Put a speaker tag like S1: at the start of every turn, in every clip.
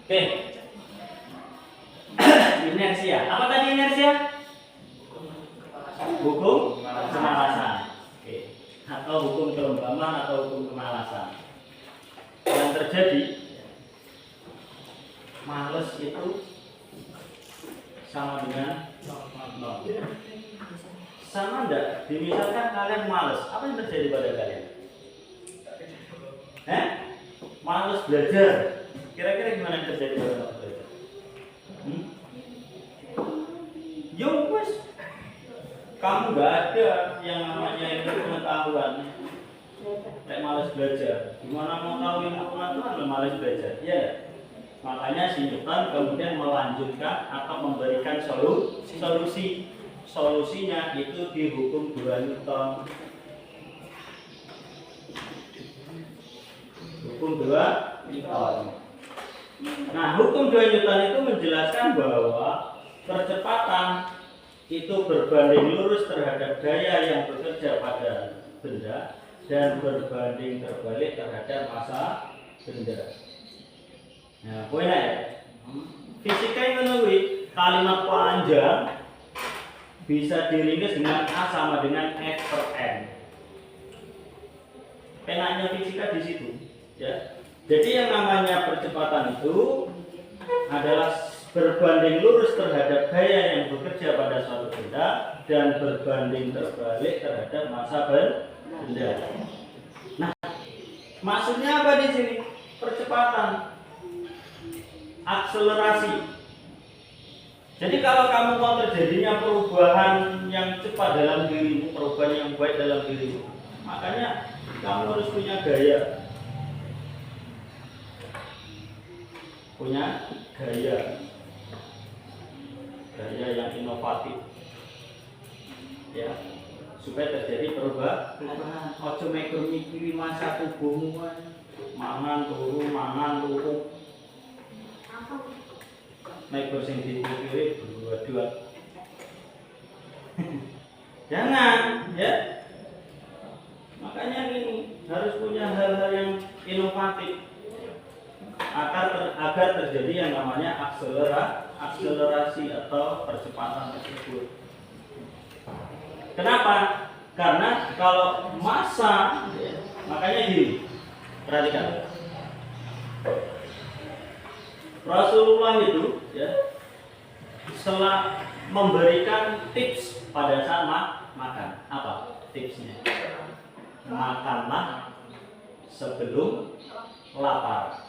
S1: Oke. Inersia. Apa tadi inersia? Hukum kemalasan. Oke. Atau hukum kelombaman atau hukum kemalasan. Yang terjadi males itu sama dengan nol. Sama enggak? Misalkan kalian males, apa yang terjadi pada kalian? Males belajar. Kira-kira gimana yang terjadi pada males belajar? Yo wes, kamu nggak ada yang namanya itu pengetahuan. Kayak males belajar. Gimana mau tahu ilmu pengetahuan? Males belajar. Iya. Makanya si Newton kemudian melanjutkan atau memberikan solusi. Solusinya itu di hukum 2 Newton. Hukum 2 Newton. Nah, hukum 2 Newton itu menjelaskan bahwa percepatan itu berbanding lurus terhadap gaya yang bekerja pada benda dan berbanding terbalik terhadap massa benda. Nah, poinnya ya. Fisika yang menurut kalimat panjang bisa diringkas dengan A sama dengan F per M. Penanya fisika di situ, ya. Jadi yang namanya percepatan itu adalah berbanding lurus terhadap gaya yang bekerja pada suatu benda dan berbanding terbalik terhadap massa benda. Nah, maksudnya apa di sini? Percepatan, akselerasi. Jadi kalau kamu mau terjadinya perubahan yang cepat dalam dirimu, perubahan yang baik dalam dirimu, makanya kamu harus punya gaya. Punya gaya yang inovatif. Ya, supaya terjadi perubahan. Ojo mikir-mikir masa tubuhmu, mangan turu. Naik bersing di kiri berdua. Jangan, ya. Makanya ini harus punya hal-hal yang inovatif agar terjadi yang namanya akselerasi atau percepatan tersebut. Kenapa? Karena kalau massa, ya, makanya gini, perhatikan. Rasulullah itu, ya, setelah memberikan tips pada saat makan. Apa tipsnya? Makanlah sebelum lapar.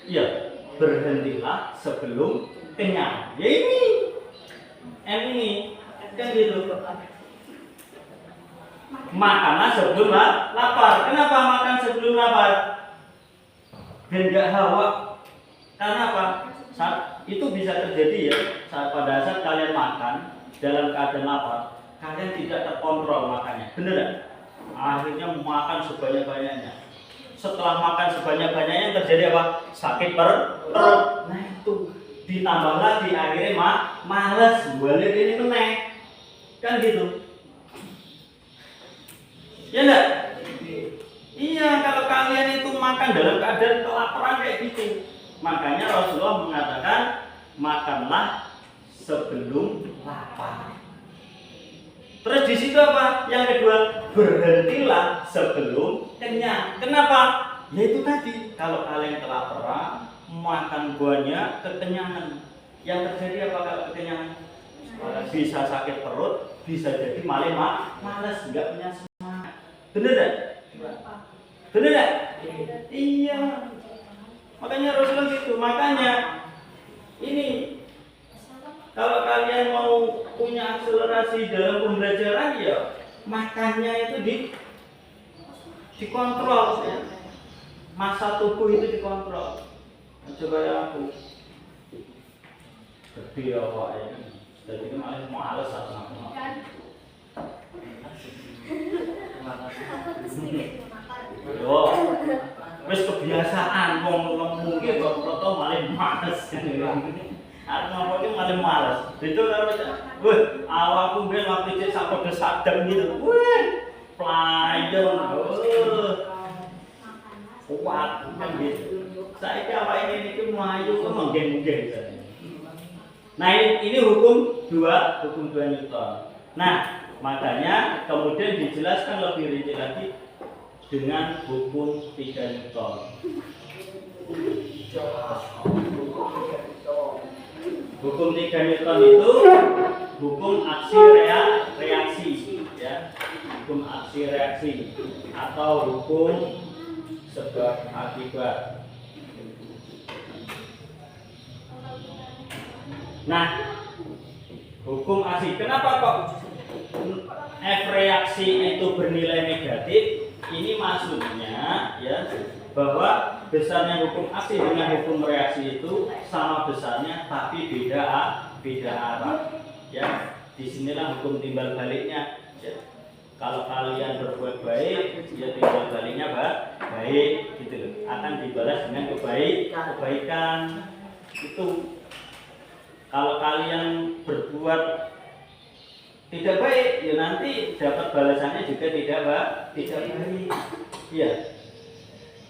S1: Iya, berhentilah sebelum kenyang. Ya ini kan gitu. Makanlah sebelum lapar. Kenapa makan sebelum lapar? Biar nggak hawa. Karena apa? Saat itu bisa terjadi ya, pada saat kalian makan dalam keadaan lapar, kalian tidak terkontrol makannya, beneran? Akhirnya makan sebanyak-banyaknya. Setelah makan sebanyak-banyaknya terjadi apa? Sakit perut. Nah itu ditambah lagi akhirnya males balik ini meneh. Kan gitu. Ya enggak? Iya, kalau kalian itu makan dalam keadaan kelaparan kayak gitu. Makanya Rasulullah mengatakan makanlah sebelum lapar. Terus di situ apa? Yang kedua, berhentilah sebelum kenyang. Kenapa? Ya itu tadi, kalau kalian kelaparan, makan banyak, kekenyangan. Yang terjadi apa kalau kekenyangan? Bisa sakit perut, bisa jadi malah malas, nggak punya semangat. Bener tak? Bener tak? Iya. Makanya Rasulullah gitu. Makanya ini kalau kalian mau punya akselerasi dalam pembelajaran, ya makannya itu dikontrol, ya. Masa tubuh itu dikontrol. Coba ya aku gede awalnya, jadi kemarin males aku makan. Yo, wis kebiasaan wong mungkin kok malah males. Aku ngomongnya malah males. Itu kalau awakku ben waktu cek sak pedes sadem gitu. Wih, pelayan. Kuat kan gitu. Saiki awake ini itu melayu ke mungkin. Nah ini hukum dua Newton. Nah makanya kemudian dijelaskan lebih rinci lagi dengan hukum 3 Newton. Hukum 3 Newton itu hukum aksi reaksi, ya. Hukum aksi reaksi atau hukum sebab akibat. Nah, hukum aksi. Kenapa kok F reaksi itu bernilai negatif? Ini maksudnya ya bahwa besarnya hukum aksi dengan hukum reaksi itu sama besarnya tapi beda arah. Ya, disinilah hukum timbal baliknya. Ya. Kalau kalian berbuat baik, ya timbal baliknya baik, gitu loh. Akan dibalas dengan kebaikan. Itu. Kalau kalian berbuat tidak baik, ya nanti dapat balasannya juga tidak baik. Iya.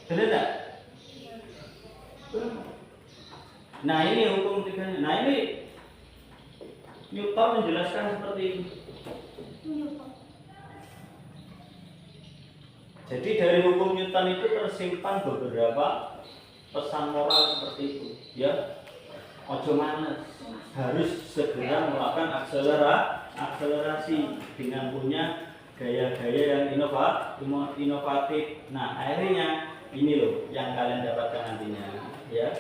S1: Benar tak? Nah ini hukum 3. Nah ini Newton menjelaskan seperti ini. Jadi dari hukum Newton itu tersimpan beberapa pesan moral seperti itu, ya. Ojo manes, harus segera melakukan akselerasi dengan punya gaya-gaya yang inovatif. Nah akhirnya ini loh yang kalian dapatkan nantinya, ya.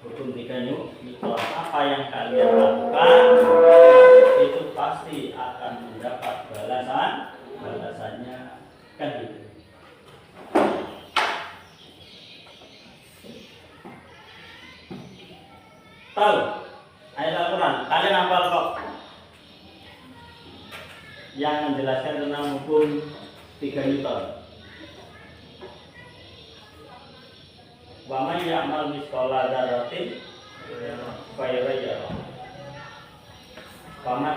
S1: Hukum 3 Newton, apa yang kalian lakukan itu pasti akan mendapat balasannya, kan gitu. Tahu ayat Al-Quran, kalian hafal kok yang menjelaskan tentang hukum 3 Newton. Wa may ya'mal mithqala dzarratin khairan yarah. Pertama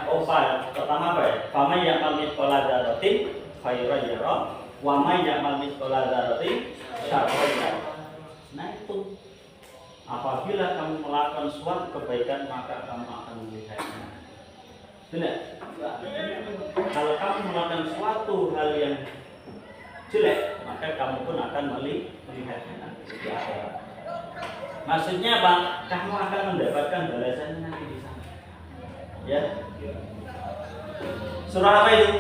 S1: apa ya? Wa may ya'mal mithqala dzarratin khairan yarah, wa may ya'mal mithqala dzarratin syarran yarah. Nah itu, apabila kamu melakukan suatu kebaikan maka kamu akan melihatnya. Benar? Kalau kamu melakukan suatu hal yang jelek, maka kamu pun akan melihatnya. Maksudnya Bang, kamu akan mendapatkan balasannya nanti di sana. Ya. Surah apa itu?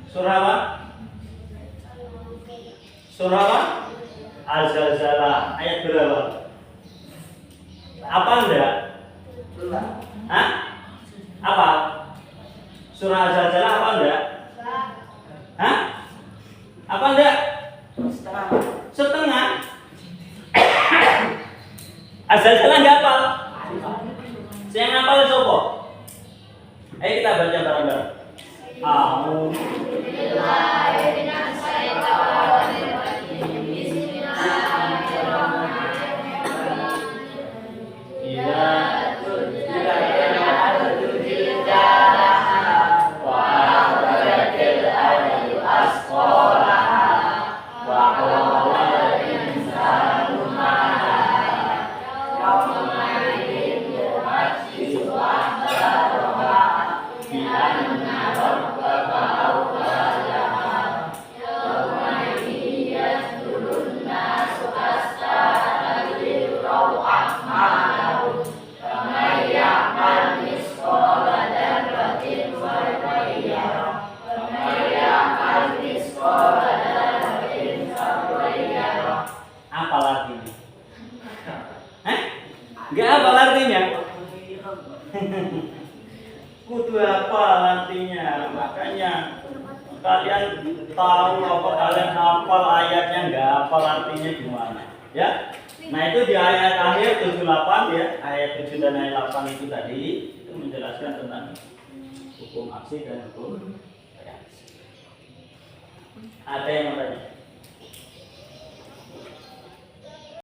S1: Surah apa? Surah apa? Az-Zalzalah. Ayat berapa? Apa enggak? Hah? Apa? Surah Az-Zalzalah apa enggak? Hah? Apa enggak? Setengah. Az-Zalzalah enggak apa? Saya ngapal sopo? Ayo kita baca bareng-bareng. Kudu apa nantinya, makanya kalian tahu apa kalian hafal ayatnya, nggak hafal artinya gimana, ya. Nah itu di ayat akhir 78 ya, ayat 7 dan ayat 8 itu tadi itu menjelaskan tentang hukum aksi dan hukum reaksi. Ada yang mau tanya?